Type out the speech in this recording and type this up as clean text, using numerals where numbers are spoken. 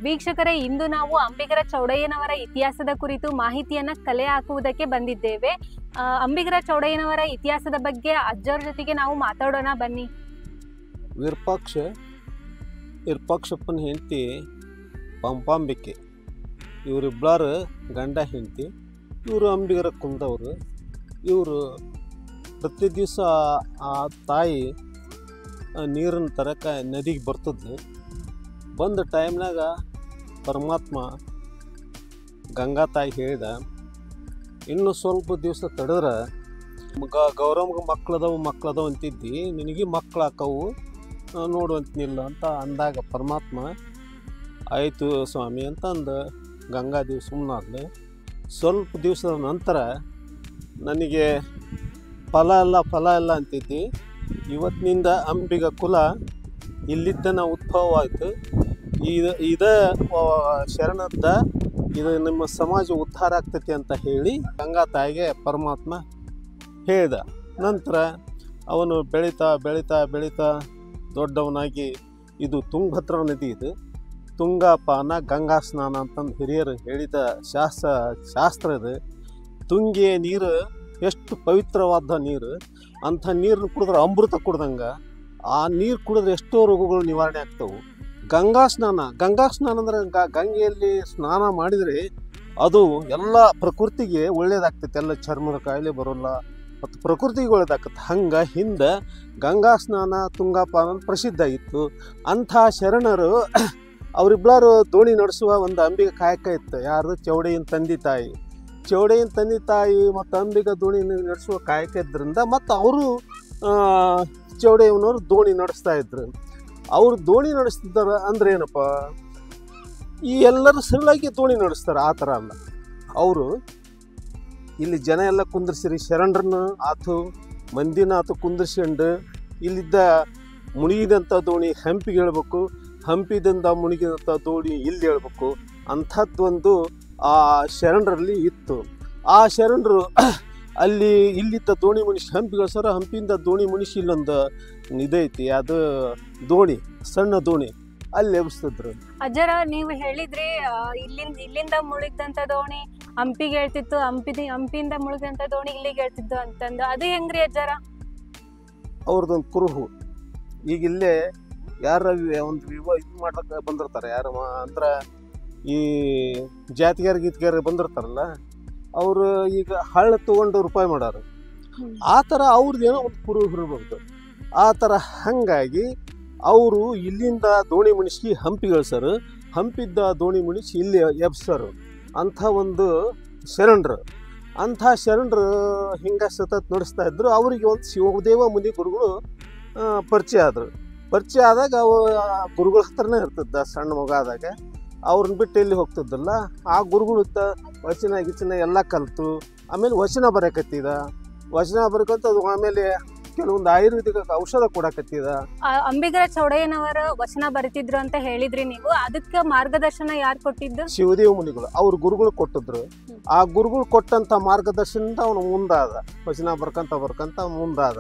ವೀಕ್ಷಕರೇ, ಇಂದು ನಾವು ಅಂಬಿಗರ ಚೌಡಯ್ಯನವರ ಇತಿಹಾಸದ ಕುರಿತು ಮಾಹಿತಿಯನ್ನ ಕಲೆ ಹಾಕುವುದಕ್ಕೆ ಬಂದಿದ್ದೇವೆ. ಅಂಬಿಗರ ಚೌಡಯ್ಯನವರ ಇತಿಹಾಸದ ಬಗ್ಗೆ ಅಜ್ಜರ ಜೊತೆಗೆ ನಾವು ಮಾತಾಡೋಣ ಬನ್ನಿ. ವಿರೂಪಾಕ್ಷಪ್ಪನ ಹೆಂಡತಿ ಪಂಪಾಂಬಿಕೆ, ಇವರಿಬ್ಬರು ಗಂಡ ಹೆಂಡತಿ. ಇವರು ಅಂಬಿಗರ ಕುಲದವರು. ಇವರು ಪ್ರತಿ ದಿವಸ ಆ ತಾಯಿ ನೀರನ್ನು ತರಕ್ಕೆ ನದಿಗೆ ಬರ್ತದ್ದು. ಬಂದ ಟೈಮ್ನಾಗ ಪರಮಾತ್ಮ ಗಂಗಾ ತಾಯಿ ಹೇಳಿದ, ಇನ್ನು ಸ್ವಲ್ಪ ದಿವಸ ತಡೆದ್ರೆ ಗೌರಮ್ಗೆ ಮಕ್ಕಳದವು ಅಂತಿದ್ದಿ, ನಿನಗೆ ಮಕ್ಕಳು ಹಾಕವು ನೋಡುವಂತನಿಲ್ಲ ಅಂತ ಅಂದಾಗ ಪರಮಾತ್ಮ ಆಯಿತು ಸ್ವಾಮಿ ಅಂತ ಅಂದು ಗಂಗಾದೇವಿ ಸುಮ್ಮನಾದ್ಲು. ಸ್ವಲ್ಪ ದಿವಸದ ನಂತರ ನನಗೆ ಫಲ ಇಲ್ಲ ಅಂತಿದ್ದಿ, ಇವತ್ತಿನಿಂದ ಅಂಬಿಗ ಕುಲ ಇಲ್ಲಿದ್ದನ ಉದ್ಭವವಾಯಿತು. ಇದ ಶರಣದ ಇದು ನಿಮ್ಮ ಸಮಾಜ ಉದ್ಧಾರ ಆಗ್ತೈತಿ ಅಂತ ಹೇಳಿ ಗಂಗಾ ತಾಯಿಗೆ ಪರಮಾತ್ಮ ಹೇಳ್ದ. ನಂತರ ಅವನು ಬೆಳೀತಾ ದೊಡ್ಡವನಾಗಿ, ಇದು ತುಂಗಭದ್ರಾ ನದಿ, ಇದು ತುಂಗಾಪಾನ ಗಂಗಾ ಸ್ನಾನ ಅಂತಂದು ಹಿರಿಯರು ಹೇಳಿದ ಶಾಸ್ತ್ರ ಇದು. ತುಂಗೆ ನೀರು ಎಷ್ಟು ಪವಿತ್ರವಾದ ನೀರು, ಅಂಥ ನೀರನ್ನು ಕುಡಿದ್ರೆ ಅಮೃತ ಕುಡ್ದಂಗೆ. ಆ ನೀರು ಕುಡಿದ್ರೆ ಎಷ್ಟೋ ರೋಗಗಳು ನಿವಾರಣೆ ಆಗ್ತವೆ. ಗಂಗಾ ಸ್ನಾನ ಅಂದ್ರೆ ಗಂಗೆಯಲ್ಲಿ ಸ್ನಾನ ಮಾಡಿದರೆ ಅದು ಎಲ್ಲ ಪ್ರಕೃತಿಗೆ ಒಳ್ಳೇದಾಗ್ತೈತೆ, ಎಲ್ಲ ಚರ್ಮದ ಕಾಯಿಲೆ ಬರೋಲ್ಲ ಮತ್ತು ಪ್ರಕೃತಿಗೆ ಒಳ್ಳೇದಾಗ್ತದೆ. ಹಂಗೆ ಹಿಂದೆ ಗಂಗಾ ಸ್ನಾನ ತುಂಗಾಪಾನ ಪ್ರಸಿದ್ಧ ಇತ್ತು. ಅಂಥ ಶರಣರು ಅವರಿಬ್ಬರು ದೋಣಿ ನಡೆಸುವ ಒಂದು ಅಂಬಿಗ ಕಾಯಕ ಇತ್ತು. ಯಾರು? ಚೌಡಯ್ಯನ ತಂದೆ ತಾಯಿ ಮತ್ತು ಅಂಬಿಗ ದೋಣಿ ನಡೆಸುವ ಕಾಯಕ ಇದ್ದರಿಂದ ಮತ್ತು ಅವರು ಚೌಡಯ್ಯನವರು ದೋಣಿ ನಡೆಸ್ತಾ ಇದ್ರು. ಅವರು ದೋಣಿ ನಡೆಸ್ತಿದ್ದಾರೆ ಅಂದ್ರೆ ಏನಪ್ಪ, ಈ ಎಲ್ಲರ ಸರಳಾಗಿ ದೋಣಿ ನಡೆಸ್ತಾರೆ, ಆ ಥರ ಅಲ್ಲ. ಅವರು ಇಲ್ಲಿ ಜನ ಎಲ್ಲ ಕುಂದಿರ್ಸಿರಿ, ಶರಣರನ್ನ ಮಂದಿನ ಕುಂದಿರ್ಸ್ಕೊಂಡು ಇಲ್ಲಿದ್ದ ಮುಳುಗಿದಂಥ ದೋಣಿ ಹಂಪಿಗೆ ಹೇಳ್ಬೇಕು, ಹಂಪಿದಿಂದ ಮುಳುಗಿದಂಥ ದೋಣಿ ಇಲ್ಲಿ ಹೇಳ್ಬೇಕು. ಅಂಥದ್ದೊಂದು ಆ ಶರಣರಲ್ಲಿ ಇತ್ತು. ಆ ಶರಣರು ಇಲ್ಲಿದ್ದ ದೋಣಿ ಮುಣಿಸಿ ಹಂಪಿಗೆ ಸರ, ಹಂಪಿಯಿಂದ ದೋಣಿ ಮುಣಿಸಿ ಇಲ್ಲೊಂದು ಇದೈತಿ, ಅದು ದೋಣಿ, ಸಣ್ಣ ದೋಣಿ, ಅಲ್ಲಿ ಎಬ್ಸ್ತಿದ್ರು. ಅಜ್ಜರ, ನೀವು ಹೇಳಿದ್ರಿ ಇಲ್ಲಿಂದ ಮುಳುಗಿದಂತ ದೋಣಿ ಹಂಪಿಗೆ ಹೇಳ್ತಿತ್ತು, ಹಂಪಿಯಿಂದ ಮುಳುಗಿದಂತ ದೋಣಿ ಇಲ್ಲಿಗೆ ಹೇಳ್ತಿತ್ತು ಅಂತಂದು. ಅದು ಹೆಂಗ್ರಿ ಅಜ್ಜರ? ಅವ್ರದ್ದೊಂದು ಕುರುಹು. ಈಗ ಇಲ್ಲೇ ಯಾರ ಒಂದು ಇದು ಮಾಡ್ಲಿಕ್ಕೆ ಬಂದಿರ್ತಾರೆ, ಯಾರು ಅಂದ್ರೆ ಈ ಗೀತಿಗಾರ ಬಂದಿರ್ತಾರಲ್ಲ, ಅವರು ಈಗ ಹಳ್ಳ ತೊಗೊಂಡು ರೂಪಾಯಿ ಮಾಡೋರು. ಆ ಥರ ಅವ್ರದ್ದೇನೋ ಒಂದು ಕುರುಹು ಇರಬಹುದು. ಆ ಥರ ಹಾಗಾಗಿ ಅವರು ಇಲ್ಲಿಂದ ದೋಣಿ ಮುಣಿಸಿ ಹಂಪಿಗೆ ಇಳಿಸೋರು, ಹಂಪಿದ್ದ ದೋಣಿ ಮುಣಿಸಿ ಇಲ್ಲಿ ಎಬ್ಸೋರು. ಅಂಥ ಒಂದು ಶರಣರು. ಅಂಥ ಶರಣರು ಹಿಂಗೆ ಸತತ ನಡೆಸ್ತಾ ಇದ್ರು. ಅವರಿಗೆ ಒಂದು ಶಿವದೇವ ಮುನಿ ಗುರುಗಳು ಪರಿಚಯ ಆದಾಗ ಗುರುಗಳ ಹತ್ರನೇ ಇರ್ತಿದ್ದ. ಸಣ್ಣ ಮಗ ಆದಾಗ ಅವ್ರನ್ನ ಬಿಟ್ಟು ಎಲ್ಲಿ ಹೋಗ್ತಿದ್ದಲ್ಲ. ಆ ಗುರುಗಳು ವಚನ ಎಲ್ಲ ಕಲಿತು ಆಮೇಲೆ ವಚನ ಬರಕತ್ತಿದ. ಅದು ಆಮೇಲೆ ಕೆಲವೊಂದು ಆಯುರ್ವೇದಿಕ ಔಷಧ ಕೊಡಕತ್ತಿದ. ಅಂಬಿಗರ ಚೌಡಯ್ಯನವರ ವಚನ ಬರೀತಿದ್ರು ಅಂತ ಹೇಳಿದ್ರಿ ನೀವು. ಅದಕ್ಕೆ ಮಾರ್ಗದರ್ಶನ ಯಾರು ಕೊಟ್ಟಿದ್ದು? ಶಿವದೇವ ಮುನಿಗಳು, ಅವ್ರ ಗುರುಗಳು ಕೊಟ್ಟಿದ್ರು. ಆ ಗುರುಗಳು ಕೊಟ್ಟಂತ ಮಾರ್ಗದರ್ಶನದಿಂದ ಅವನು ಮುಂದಾದ, ವಚನ ಬರ್ಕಂತ ಮುಂದಾದ.